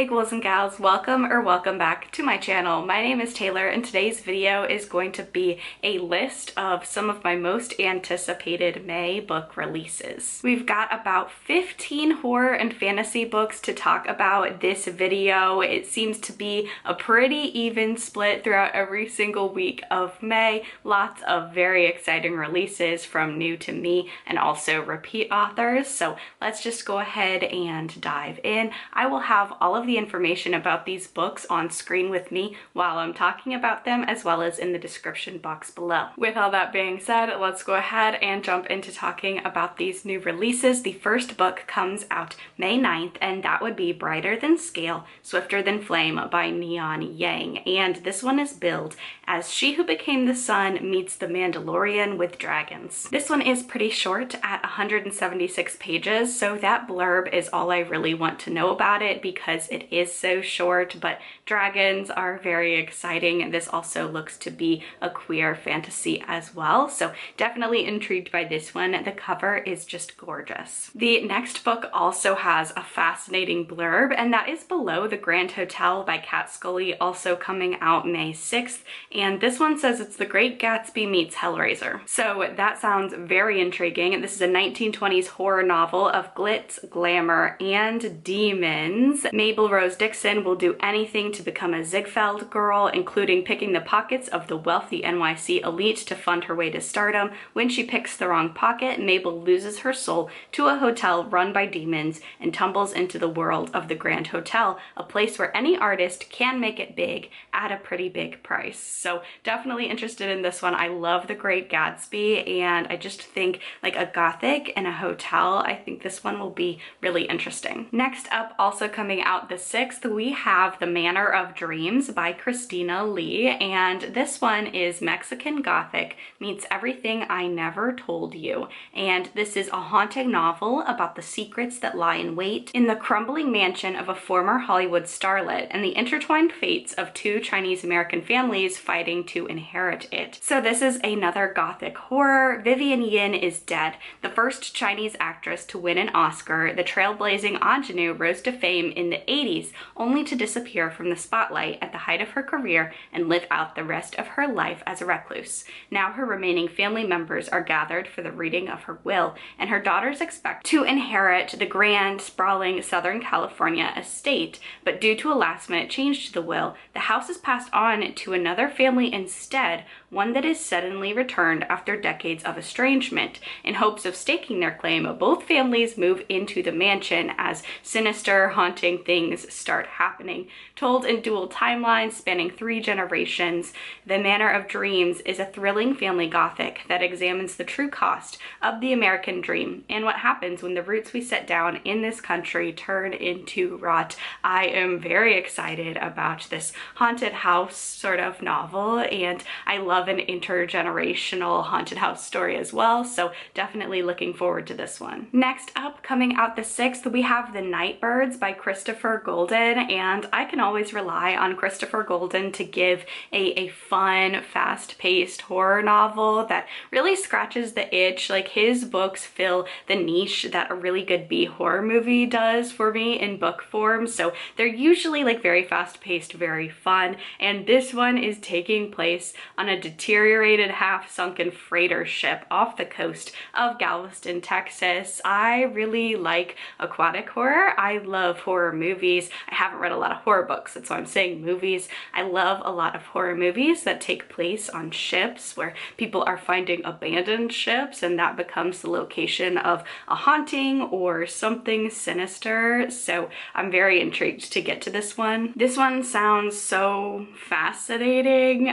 Hey ghouls and gals, welcome back to my channel. My name is Taylor and today's video is going to be a list of some of my most anticipated May book releases. We've got about 15 horror and fantasy books to talk about this video. It seems to be a pretty even split throughout every single week of May. Lots of very exciting releases from new to me and also repeat authors. So let's just go ahead and dive in. I will have all of the information about these books on screen with me while I'm talking about them, as well as in the description box below. With all that being said, let's go ahead and jump into talking about these new releases. The first book comes out May 9th, and that would be Brighter Than Scale, Swifter Than Flame by Neon Yang. And this one is billed as She Who Became the Sun Meets the Mandalorian with Dragons. This one is pretty short at 176 pages, so that blurb is all I really want to know about it because it is so short, but dragons are very exciting. This also looks to be a queer fantasy as well, so definitely intrigued by this one. The cover is just gorgeous. The next book also has a fascinating blurb, and that is Below the Grand Hotel by Scully, also coming out May 6th, and this one says it's The Great Gatsby meets Hellraiser. So that sounds very intriguing. This is a 1920s horror novel of glitz, glamour, and demons. Mabel Rose Dixon will do anything to become a Ziegfeld girl, including picking the pockets of the wealthy NYC elite to fund her way to stardom. When she picks the wrong pocket, Mabel loses her soul to a hotel run by demons and tumbles into the world of the Grand Hotel, a place where any artist can make it big at a pretty big price. So definitely interested in this one. I love The Great Gatsby, and I just think like a gothic in a hotel, I think this one will be really interesting. Next up, also coming out the 6th, we have The Manor of Dreams by Christina Lee, and this one is Mexican Gothic meets Everything I Never Told You. And this is a haunting novel about the secrets that lie in wait in the crumbling mansion of a former Hollywood starlet and the intertwined fates of two Chinese American families fighting to inherit it. So this is another gothic horror. Vivian Yin is dead, the first Chinese actress to win an Oscar. The trailblazing ingenue rose to fame in the 80s, only to disappear from the spotlight at the height of her career and live out the rest of her life as a recluse. Now her remaining family members are gathered for the reading of her will, and her daughters expect to inherit the grand, sprawling Southern California estate. But due to a last-minute change to the will, the house is passed on to another family instead, one that is suddenly returned after decades of estrangement. In hopes of staking their claim, both families move into the mansion as sinister, haunting things start happening. Told in dual timelines spanning 3 generations, The Manor of Dreams is a thrilling family gothic that examines the true cost of the American dream and what happens when the roots we set down in this country turn into rot. I am very excited about this haunted house sort of novel, and I love an intergenerational haunted house story as well, so definitely looking forward to this one. Next up, coming out the 6th, we have The Nightbirds by Christopher Golden, and I can always rely on Christopher Golden to give a fun, fast-paced horror novel that really scratches the itch. Like, his books fill the niche that a really good B horror movie does for me in book form, so they're usually like very fast-paced, very fun, and this one is taking place on a deteriorated, half-sunken freighter ship off the coast of Galveston, Texas. I really like aquatic horror. I love horror movies. I haven't read a lot of horror books, that's why I'm saying movies. I love a lot of horror movies that take place on ships where people are finding abandoned ships and that becomes the location of a haunting or something sinister. So I'm very intrigued to get to this one. This one sounds so fascinating.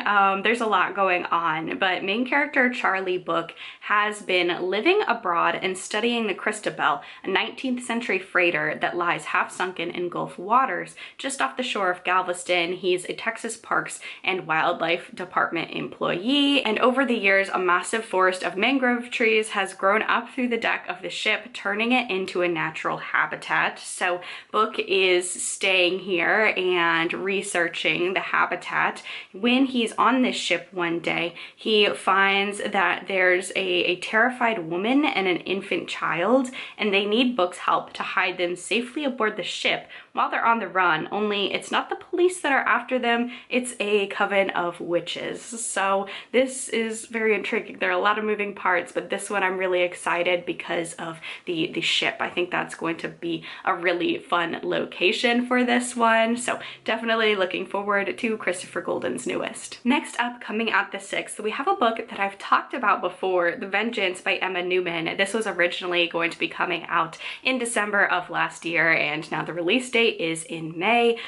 There's a lot going on, but main character Charlie Book has been living abroad and studying the Christabel, a 19th century freighter that lies half sunken in Gulf waters just off the shore of Galveston. He's a Texas Parks and Wildlife Department employee, and over the years a massive forest of mangrove trees has grown up through the deck of the ship, turning it into a natural habitat. So Book is staying here and researching the habitat. When he's on this ship one day, he finds that there's a terrified woman and an infant child, and they need Book's help to hide them safely aboard the ship while they're on the run, only it's not the police that are after them, it's a coven of witches. So this is very intriguing. There are a lot of moving parts, but this one I'm really excited because of the ship. I think that's going to be a really fun location for this one. So definitely looking forward to Christopher Golden's newest. Next up, coming out the 6th, we have a book that I've talked about before, The Vengeance by Emma Newman. This was originally going to be coming out in December of last year, and now the release date is in May.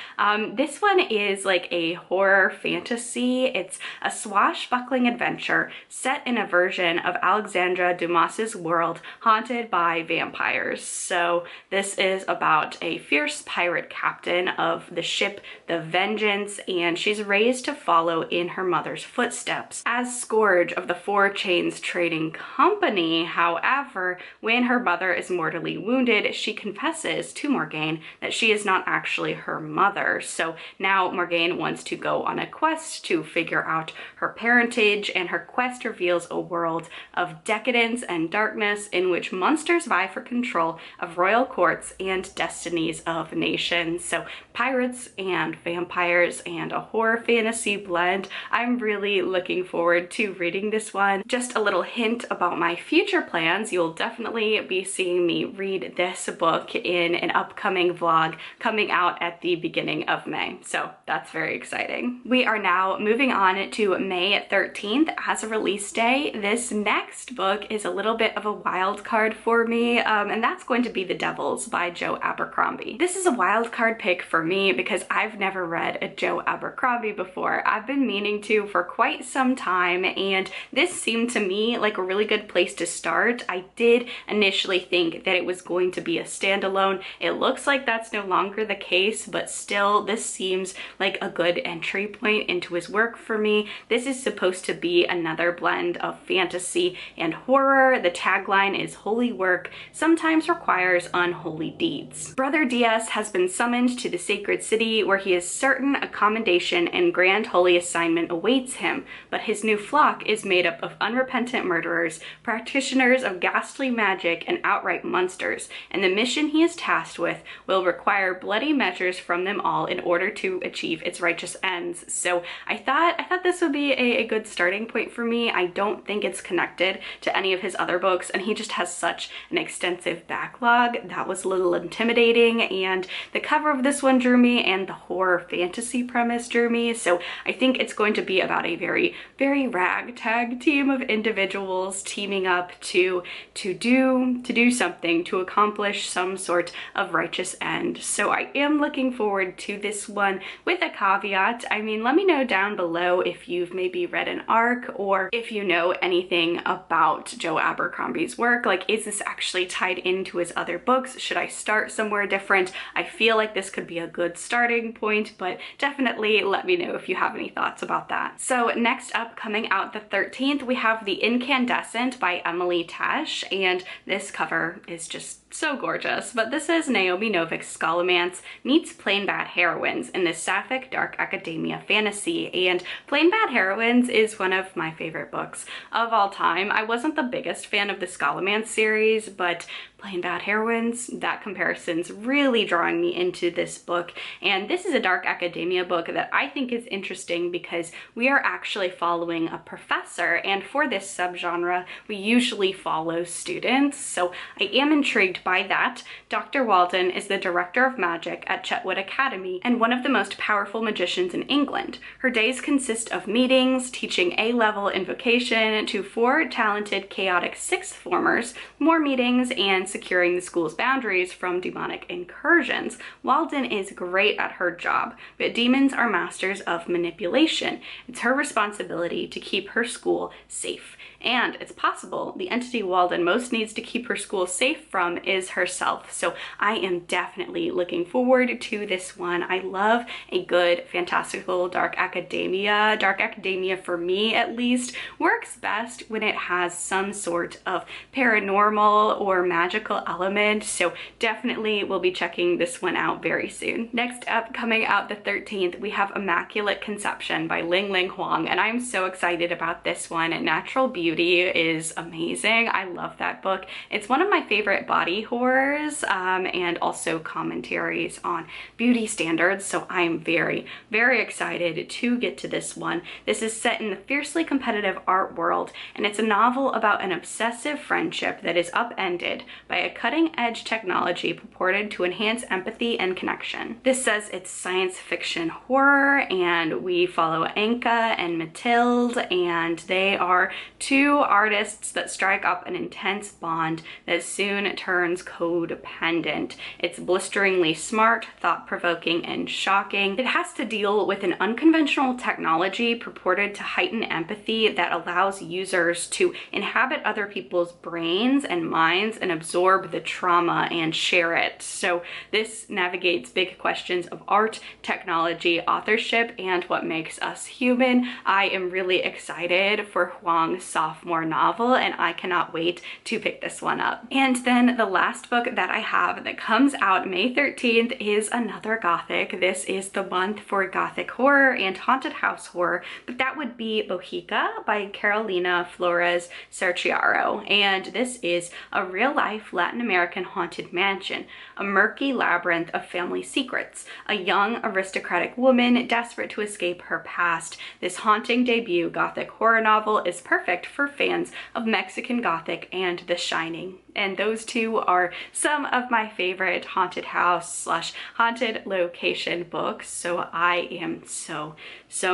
This one is like a horror fantasy. It's a swashbuckling adventure set in a version of Alexandra Dumas's world haunted by vampires. So this is about a fierce pirate captain of the ship The Vengeance, and she's raised to follow in her mother's footsteps as Scourge of the Four Chains Trading Company. However, when her mother is mortally wounded, she confesses to Morgane that she is not actually her mother. So now Morgane wants to go on a quest to figure out her parentage, and her quest reveals a world of decadence and darkness in which monsters vie for control of royal courts and destinies of nations. So pirates and vampires and a horror fantasy blend. I'm really looking forward to reading this one. Just a little hint about my future plans. You'll definitely be seeing me read this book in an upcoming vlog coming out at the beginning of May. So that's very exciting. We are now moving on to May 13th as a release day. This next book is a little bit of a wild card for me, and that's going to be The Devils by Joe Abercrombie. This is a wild card pick for me because I've never read a Joe Abercrombie before. I've been meaning to for quite some time, and this seemed to me like a really good place to start. I did initially think that it was going to be a standalone. It looks like that's no longer the case, but still this seems like a good entry point into his work for me. This is supposed to be another blend of fantasy and horror. The tagline is "Holy work sometimes requires unholy deeds." Brother Diaz has been summoned to the sacred city where he is certain a commendation and grand holy assignment awaits him, but his new flock is made up of unrepentant murderers, practitioners of ghastly magic, and outright monsters, and the mission he is tasked with will require bloody measures from them all in order to achieve its righteous ends. So I thought this would be a good starting point for me. I don't think it's connected to any of his other books, and he just has such an extensive backlog. That was a little intimidating, and the cover of this one drew me, and the horror fantasy premise drew me. So I think it's going to be about a very, very ragtag team of individuals teaming up to do something, to accomplish some sort of righteous end. So I am looking forward to this one with a caveat. I mean, let me know down below if you've maybe read an arc, or if you know anything about Joe Abercrombie's work. Like, is this actually tied into his other books? Should I start somewhere different? I feel like this could be a good starting point, but definitely let me know if you have any thoughts about that. So next up, coming out the 13th, we have The Incandescent by Emily Tesh, and this cover is just so gorgeous. But this is Naomi Novik's Scholomance meets Plain Bad Heroines in this sapphic dark academia fantasy, and Plain Bad Heroines is one of my favorite books of all time. I wasn't the biggest fan of the Scholomance series, but Plain Bad Heroines, that comparison's really drawing me into this book. And this is a dark academia book that I think is interesting because we are actually following a professor, and for this subgenre we usually follow students, so I am intrigued by that. Dr. Walden is the director of magic at Chetwood Academy and one of the most powerful magicians in England. Her days consist of meetings, teaching A-level invocation to 4 talented chaotic 6th formers, more meetings, and securing the school's boundaries from demonic incursions. Walden is great at her job, but demons are masters of manipulation. It's her responsibility to keep her school safe. And it's possible the entity Walden most needs to keep her school safe from is herself. So I am definitely looking forward to this one. I love a good fantastical dark academia. Dark academia, for me at least, works best when it has some sort of paranormal or magical magical element, so definitely we'll be checking this one out very soon. Next up, coming out the 13th, we have Immaculate Conception by Ling Huang, and I'm so excited about this one. Natural Beauty is amazing. I love that book. It's one of my favorite body horrors and also commentaries on beauty standards, so I'm very, very excited to get to this one. This is set in the fiercely competitive art world, and it's a novel about an obsessive friendship that is upended by a cutting-edge technology purported to enhance empathy and connection. This says it's science fiction horror, and we follow Anka and Mathilde, and they are two artists that strike up an intense bond that soon turns codependent. It's blisteringly smart, thought-provoking, and shocking. It has to deal with an unconventional technology purported to heighten empathy that allows users to inhabit other people's brains and minds and absorb the trauma and share it. So this navigates big questions of art, technology, authorship, and what makes us human. I am really excited for Huang's sophomore novel, and I cannot wait to pick this one up. And then the last book that I have that comes out May 13th is another Gothic. This is the month for Gothic horror and haunted house horror, but that would be Bochica by Carolina Flórez-Cerchiaro. And this is a real-life Latin American haunted mansion, a murky labyrinth of family secrets, a young aristocratic woman desperate to escape her past. This haunting debut Gothic horror novel is perfect for fans of Mexican Gothic and The Shining. And those two are some of my favorite haunted house slash haunted location books. So I am so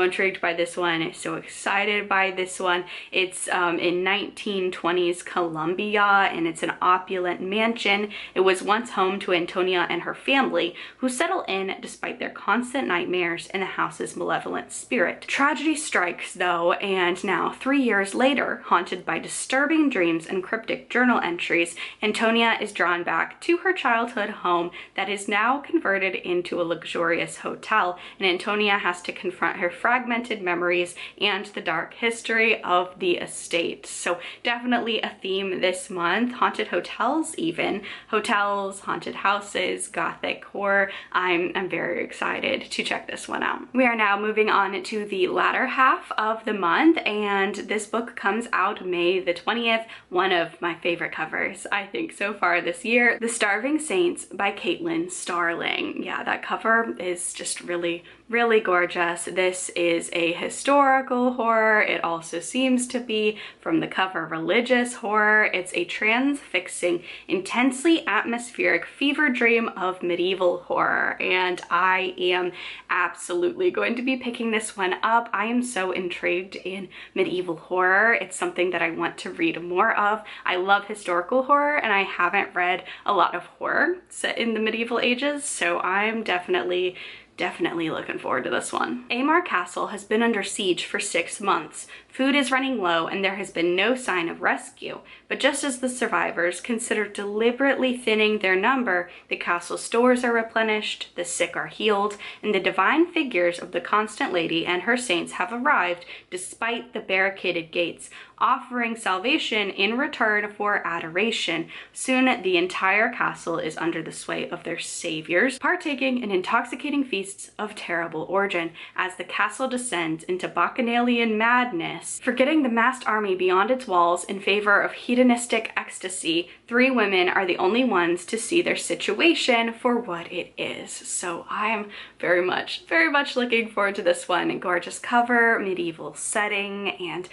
intrigued by this one, so excited by this one. It's in 1920s Colombia, and it's an opulent mansion. It was once home to Antonia and her family, who settle in despite their constant nightmares and the house's malevolent spirit. Tragedy strikes though, and now 3 years later, haunted by disturbing dreams and cryptic journal entries, Antonia is drawn back to her childhood home that is now converted into a luxurious hotel, and Antonia has to confront her fragmented memories and the dark history of the estate. So definitely a theme this month. Haunted hotels even. Hotels, haunted houses, Gothic horror. I'm very excited to check this one out. We are now moving on to the latter half of the month, and this book comes out May the 20th. One of my favorite covers, I think, so far this year. The Starving Saints by Starling. Yeah, that cover is just really gorgeous. This is a historical horror. It also seems to be, from the cover, religious horror. It's a transfixing, intensely atmospheric fever dream of medieval horror, and I am absolutely going to be picking this one up. I am so intrigued in medieval horror. It's something that I want to read more of. I love historical horror, and I haven't read a lot of horror set in the medieval ages, so I'm definitely looking forward to this one. Amar Castle has been under siege for 6 months. Food is running low and there has been no sign of rescue. But just as the survivors consider deliberately thinning their number, the castle stores are replenished, the sick are healed, and the divine figures of the Constant Lady and her saints have arrived despite the barricaded gates, offering salvation in return for adoration. Soon the entire castle is under the sway of their saviors, partaking in intoxicating feasts of terrible origin as the castle descends into bacchanalian madness. Forgetting the massed army beyond its walls in favor of hedonistic ecstasy, 3 women are the only ones to see their situation for what it is. So I am very much looking forward to this one. Gorgeous cover, medieval setting, and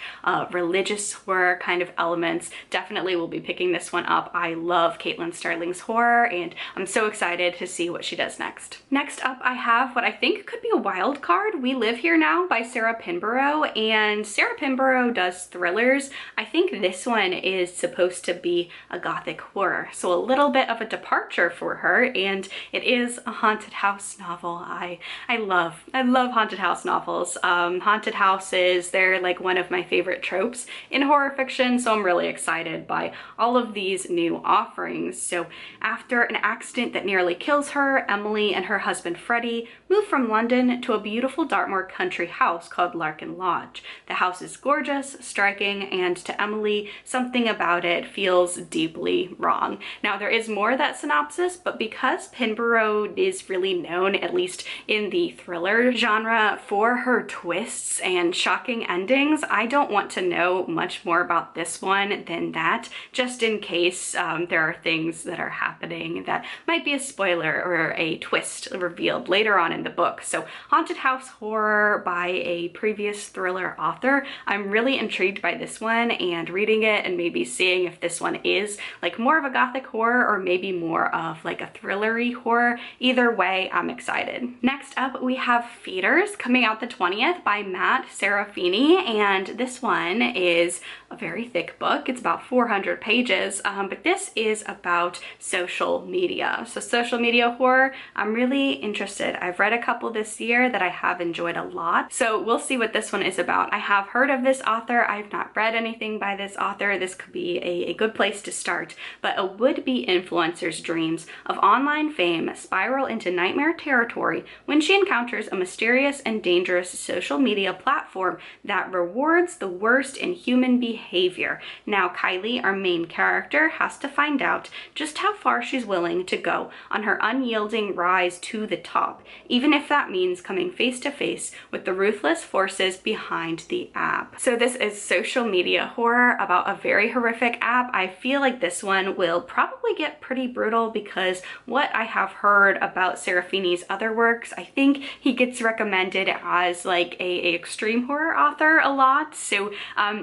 religious horror kind of elements. Definitely will be picking this one up. I love Starling's horror, and I'm so excited to see what she does next. Next up, I have what I think could be a wild card, We Live Here Now by Sarah Pinborough, and Sarah Pinborough does thrillers. I think this one is supposed to be a Gothic horror, so a little bit of a departure for her, and it is a haunted house novel. I love haunted house novels. Haunted houses, they're like one of my favorite tropes in horror fiction, so I'm really excited by all of these new offerings. So after an accident that nearly kills her, Emily and her husband Freddie move from London to a beautiful Dartmoor country house called Larkin Lodge. The house is is gorgeous, striking, and to Emily, something about it feels deeply wrong. Now, there is more of that synopsis, but because Pinborough is really known, at least in the thriller genre, for her twists and shocking endings, I don't want to know much more about this one than that, just in case there are things that are happening that might be a spoiler or a twist revealed later on in the book. So haunted house horror by a previous thriller author. I'm really intrigued by this one and reading it and maybe seeing if this one is like more of a gothic horror or maybe more of like a thrillery horror. Either way, I'm excited. Next up, we have Feeders coming out the 20th by Matt Serafini, and this one is a very thick book. It's about 400 pages, but this is about social media. So social media horror, I'm really interested. I've read a couple this year that I have enjoyed a lot. So we'll see what this one is about. I have heard of this author. I've not read anything by this author. This could be a good place to start, but a would-be influencer's dreams of online fame spiral into nightmare territory when she encounters a mysterious and dangerous social media platform that rewards the worst in human behavior. Now, Kylie, our main character, has to find out just how far she's willing to go on her unyielding rise to the top, even if that means coming face to face with the ruthless forces behind the app. So this is social media horror about a very horrific app. I feel like this one will probably get pretty brutal because what I have heard about Serafini's other works, I think he gets recommended as like a extreme horror author a lot. So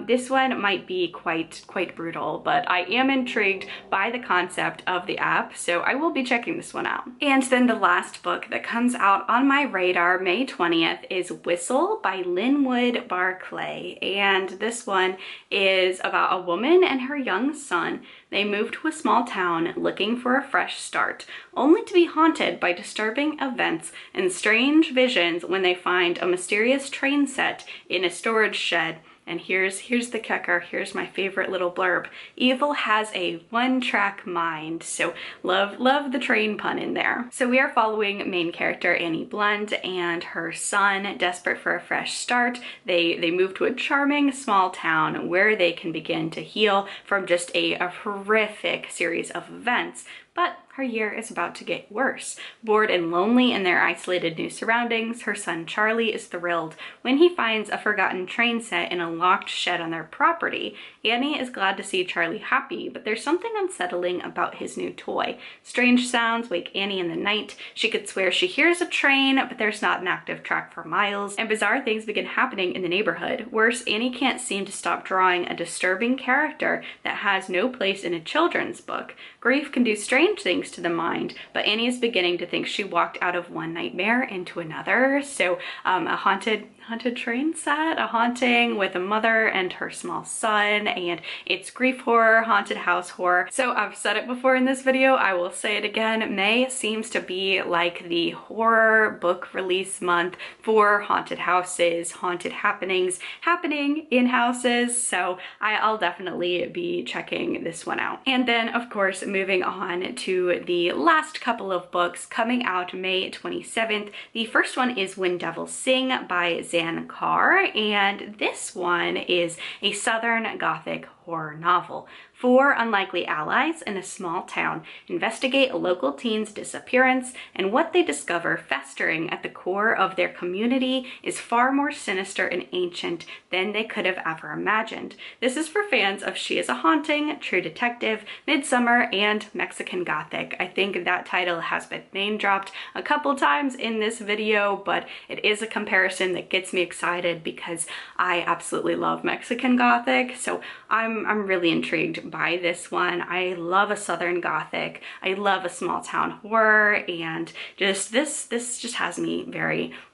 this one might be quite brutal, but I am intrigued by the concept of the app, so I will be checking this one out. And then the last book that comes out on my radar May 20th is Whistle by Linwood Barclay, and this one is about a woman and her young son. They move to a small town looking for a fresh start, only to be haunted by disturbing events and strange visions when they find a mysterious train set in a storage shed. And here's the kicker. Here's my favorite little blurb. Evil has a one-track mind. So love the train pun in there. So we are following main character Annie Blunt and her son, desperate for a fresh start. They move to a charming small town where they can begin to heal from just a horrific series of events. But her year is about to get worse. Bored and lonely in their isolated new surroundings, her son Charlie is thrilled when he finds a forgotten train set in a locked shed on their property. Annie is glad to see Charlie happy, but there's something unsettling about his new toy. Strange sounds wake Annie in the night. She could swear she hears a train, but there's not an active track for miles, and bizarre things begin happening in the neighborhood. Worse, Annie can't seem to stop drawing a disturbing character that has no place in a children's book. Grief can do strange things to the mind, but Annie is beginning to think she walked out of one nightmare into another. So a haunted train set, a haunting with a mother and her small son, and it's grief horror, haunted house horror. So I've said it before in this video, I will say it again, May seems to be like the horror book release month for haunted houses, haunted happenings happening in houses, so I'll definitely be checking this one out. And then of course moving on to the last couple of books coming out May 27th. The first one is When Devils Sing by Kuar, and this one is a Southern Gothic horror novel. 4 unlikely allies in a small town investigate a local teen's disappearance, and what they discover festering at the core of their community is far more sinister and ancient than they could have ever imagined. This is for fans of She is a Haunting, True Detective, Midsummer, and Mexican Gothic. I think that title has been name dropped a couple times in this video, but it is a comparison that gets me excited because I absolutely love Mexican Gothic, so I'm really intrigued by this one. I love a Southern Gothic. I love a small town horror, and just this just has me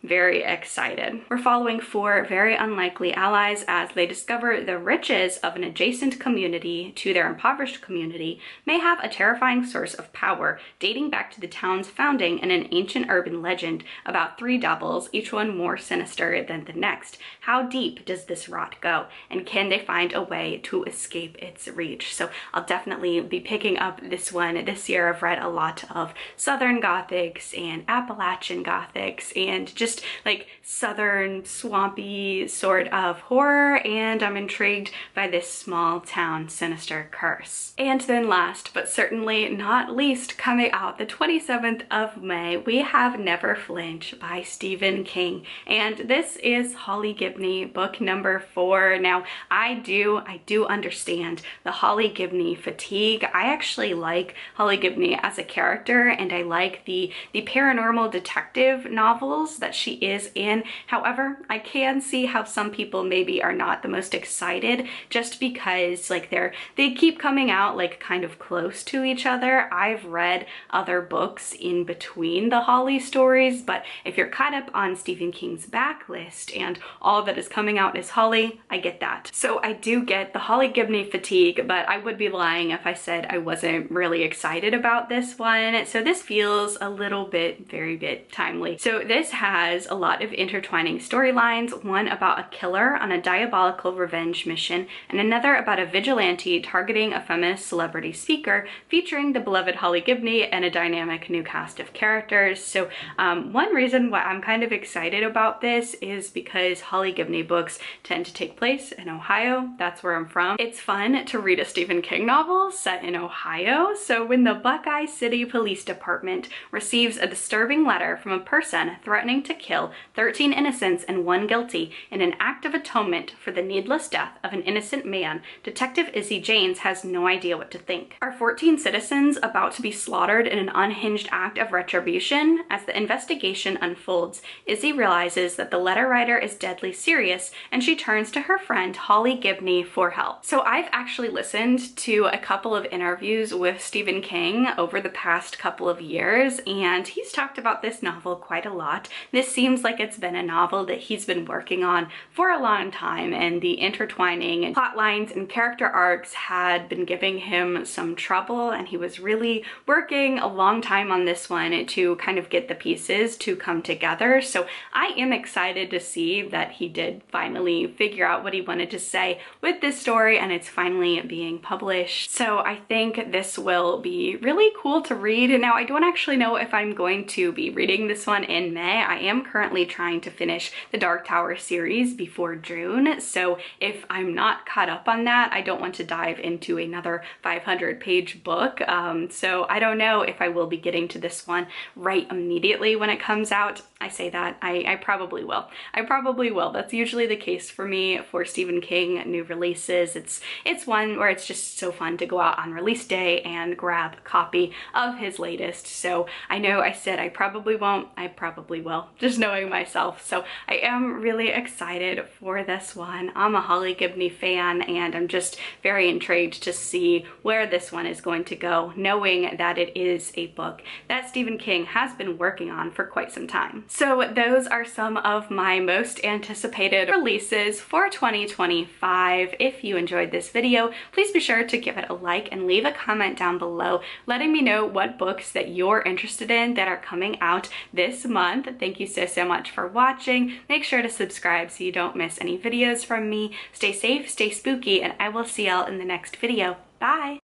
very excited. We're following 4 very unlikely allies as they discover the riches of an adjacent community to their impoverished community may have a terrifying source of power dating back to the town's founding and an ancient urban legend about 3 devils, each one more sinister than the next. How deep does this rot go, and can they find a way to escape its reach? Flinch, so I'll definitely be picking up this one this year. I've read a lot of Southern Gothics and Appalachian Gothics and just like Southern swampy sort of horror, and I'm intrigued by this small town sinister curse. And then last but certainly not least, coming out the 27th of May, we have Never Flinch by Stephen King, and this is Holly Gibney book number 4. Now I do understand the Holly Gibney fatigue. I actually like Holly Gibney as a character, and I like the paranormal detective novels that she is in. However, I can see how some people maybe are not the most excited just because like they keep coming out like kind of close to each other. I've read other books in between the Holly stories, but if you're caught up on Stephen King's backlist and all that is coming out is Holly, I get that. So I do get the Holly Gibney fatigue, but I would be lying if I said I wasn't really excited about this one. So this feels a little bit, very bit timely. So this has a lot of intertwining storylines, one about a killer on a diabolical revenge mission, and another about a vigilante targeting a feminist celebrity speaker, featuring the beloved Holly Gibney and a dynamic new cast of characters. So one reason why I'm kind of excited about this is because Holly Gibney books tend to take place in Ohio. That's where I'm from. It's fun to read a Stephen King novel set in Ohio. So when the Buckeye City Police Department receives a disturbing letter from a person threatening to kill 13 innocents and 1 guilty in an act of atonement for the needless death of an innocent man, Detective Izzy Janes has no idea what to think. Are 14 citizens about to be slaughtered in an unhinged act of retribution? As the investigation unfolds, Izzy realizes that the letter writer is deadly serious, and she turns to her friend Holly Gibney for help. So I've actually listened to a couple of interviews with Stephen King over the past couple of years, and he's talked about this novel quite a lot. This seems like it's been a novel that he's been working on for a long time, and the intertwining and plot lines and character arcs had been giving him some trouble, and he was really working a long time on this one to kind of get the pieces to come together. So I am excited to see that he did finally figure out what he wanted to say with this story, and it's finally being published. So I think this will be really cool to read. Now I don't actually know if I'm going to be reading this one in May. I am currently trying to finish the Dark Tower series before June, so if I'm not caught up on that, I don't want to dive into another 500-page book. So I don't know if I will be getting to this one right immediately when it comes out. I say that, I probably will. I probably will. That's usually the case for me for Stephen King new releases. It's one where it's just so fun to go out on release day and grab a copy of his latest. So I know I said I probably won't. I probably will, just knowing myself. So I am really excited for this one. I'm a Holly Gibney fan, and I'm just very intrigued to see where this one is going to go, knowing that it is a book that Stephen King has been working on for quite some time. So those are some of my most anticipated releases for 2025. If you enjoyed this video, please be sure to give it a like and leave a comment down below letting me know what books that you're interested in that are coming out this month. Thank you so much for watching. Make sure to subscribe so you don't miss any videos from me. Stay safe, stay spooky, and I will see y'all in the next video. Bye!